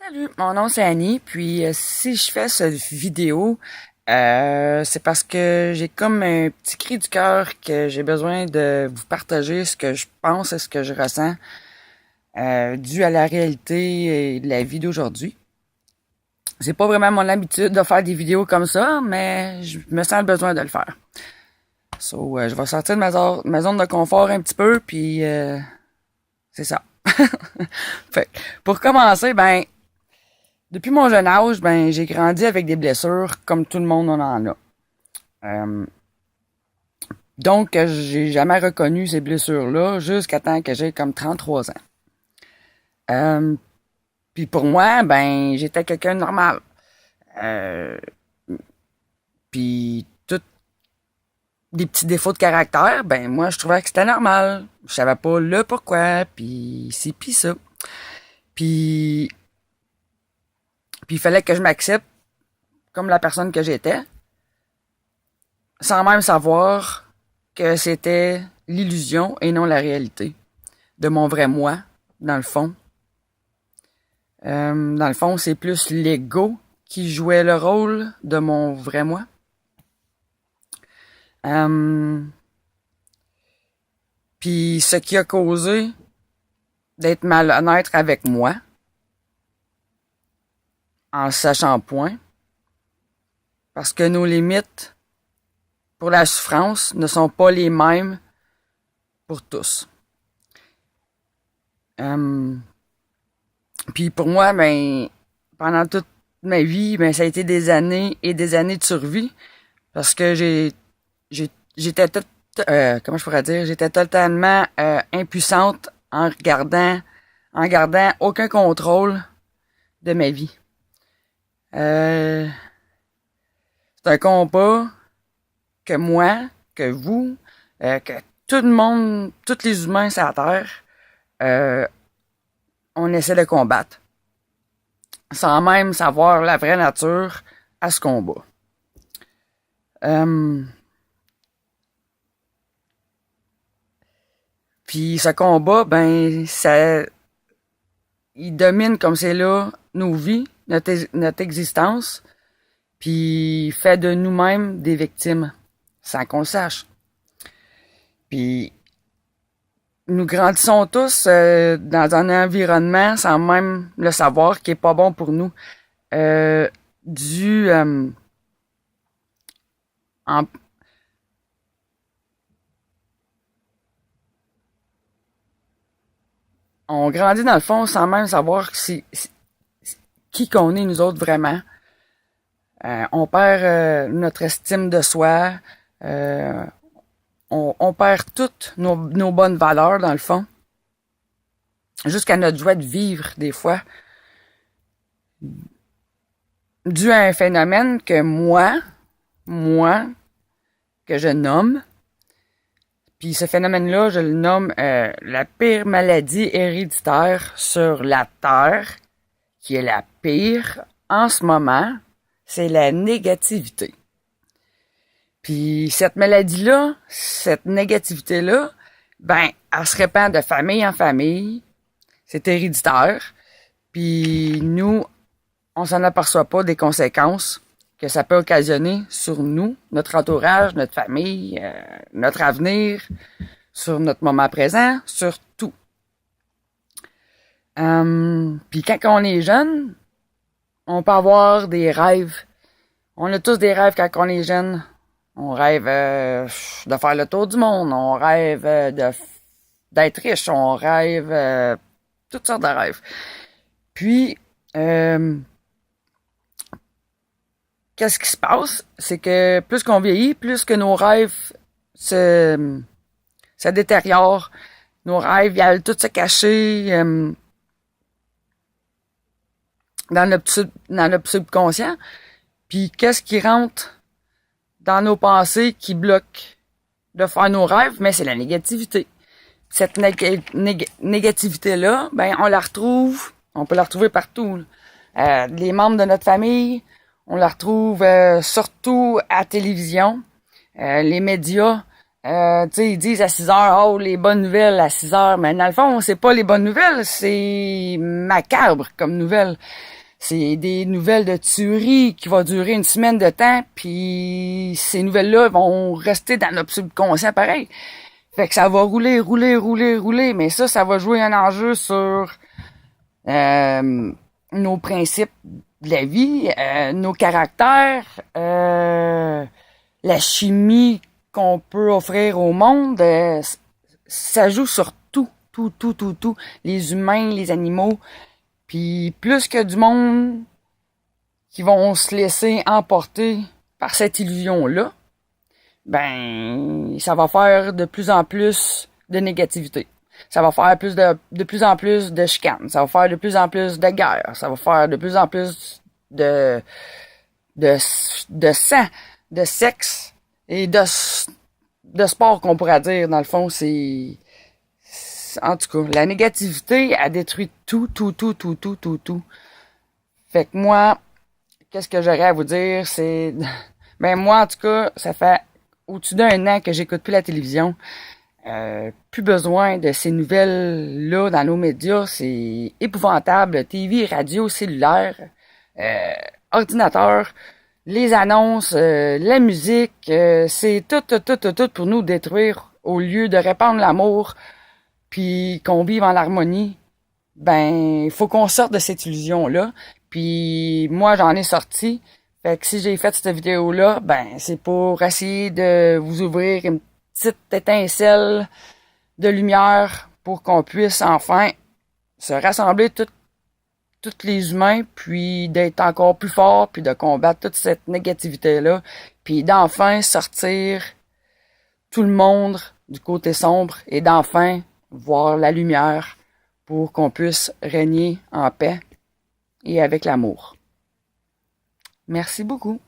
Salut, mon nom c'est Annie, puis si je fais cette vidéo, c'est parce que j'ai comme un petit cri du cœur que j'ai besoin de vous partager ce que je pense et ce que je ressens dû à la réalité et de la vie d'aujourd'hui. C'est pas vraiment mon habitude de faire des vidéos comme ça, mais je me sens le besoin de le faire. Je vais sortir de ma zone de confort un petit peu, puis c'est ça. Fait, pour commencer, depuis mon jeune âge, j'ai grandi avec des blessures, comme tout le monde en a. Euh, donc, j'ai jamais reconnu ces blessures-là jusqu'à temps que j'ai comme 33 ans. Euh, Puis pour moi, j'étais quelqu'un de normal. Euh, Puis tous des petits défauts de caractère, moi, je trouvais que c'était normal. Je savais pas le pourquoi, puis ci, puis ça. Puis, puis il fallait que je m'accepte comme la personne que j'étais, sans même savoir que c'était l'illusion et non la réalité de mon vrai moi, dans le fond. Dans le fond, c'est plus l'ego qui jouait le rôle de mon vrai moi. Puis ce qui a causé d'être malhonnête avec moi, en sachant point, parce que nos limites pour la souffrance ne sont pas les mêmes pour tous. Puis pour moi, pendant toute ma vie, ça a été des années et des années de survie, parce que j'étais comment je pourrais dire, j'étais totalement impuissante en gardant aucun contrôle de ma vie. C'est un combat que moi, que vous, que tout le monde, tous les humains sur la Terre, on essaie de combattre, sans même savoir la vraie nature à ce combat. Puis ce combat, il domine comme c'est là nos vies, notre existence, puis fait de nous-mêmes des victimes, sans qu'on le sache. Puis nous grandissons tous dans un environnement sans même le savoir qui est pas bon pour nous. Euh, dû en, on grandit dans le fond sans même savoir qui qu'on est nous autres vraiment. On perd notre estime de soi. On perd toutes nos bonnes valeurs dans le fond. Jusqu'à notre joie de vivre des fois. Dû à un phénomène que moi, que je nomme. Puis ce phénomène-là, je le nomme la pire maladie héréditaire sur la Terre, qui est la pire en ce moment, c'est la négativité. Puis cette maladie-là, cette négativité-là, elle se répand de famille en famille, c'est héréditaire, puis nous, on s'en aperçoit pas des conséquences que ça peut occasionner sur nous, notre entourage, notre famille, notre avenir, sur notre moment présent, sur tout. Puis quand on est jeune, on peut avoir des rêves. On a tous des rêves quand on est jeune. On rêve de faire le tour du monde. On rêve d'être riche. On rêve toutes sortes de rêves. Puis, qu'est-ce qui se passe? C'est que plus qu'on vieillit, plus que nos rêves se détériorent. Nos rêves, ils allent tous se cacher dans notre subconscient. Puis qu'est-ce qui rentre dans nos pensées qui bloque de faire nos rêves? Mais c'est la négativité. Cette négativité-là, on la retrouve, on peut la retrouver partout. Les membres de notre famille, on la retrouve surtout à la télévision. Les médias Tu sais, ils disent à 6 heures, oh, les bonnes nouvelles à 6 heures. Mais dans le fond, c'est pas les bonnes nouvelles, c'est macabre comme nouvelles. C'est des nouvelles de tuerie qui vont durer une semaine de temps, puis ces nouvelles-là vont rester dans notre subconscient pareil. Fait que ça va rouler, rouler, rouler, rouler, mais ça va jouer un enjeu sur nos principes de la vie, nos caractères, la chimie qu'on peut offrir au monde. Ça joue sur tout, tout, tout, tout, tout. Les humains, les animaux. Puis plus que du monde qui vont se laisser emporter par cette illusion-là, ben ça va faire de plus en plus de négativité. Ça va faire de plus en plus de chicanes. Ça va faire de plus en plus de guerres. Ça va faire de plus en plus de sang, de sexe et de sport qu'on pourrait dire. Dans le fond, en tout cas, la négativité a détruit tout, tout, tout, tout, tout, tout, tout. Fait que moi, qu'est-ce que j'aurais à vous dire, c'est... Ben moi, en tout cas, ça fait au-dessus d'un an que j'écoute plus la télévision. Plus besoin de ces nouvelles-là dans nos médias. C'est épouvantable. TV, radio, cellulaire, ordinateur, les annonces, la musique. C'est tout pour nous détruire au lieu de répandre l'amour puis qu'on vive en harmonie. Ben, il faut qu'on sorte de cette illusion-là. Puis moi, j'en ai sorti. Fait que si j'ai fait cette vidéo-là, ben, c'est pour essayer de vous ouvrir une petite étincelle de lumière pour qu'on puisse enfin se rassembler tous les humains, puis d'être encore plus forts, puis de combattre toute cette négativité-là, puis d'enfin sortir tout le monde du côté sombre et d'enfin voir la lumière pour qu'on puisse régner en paix et avec l'amour. Merci beaucoup.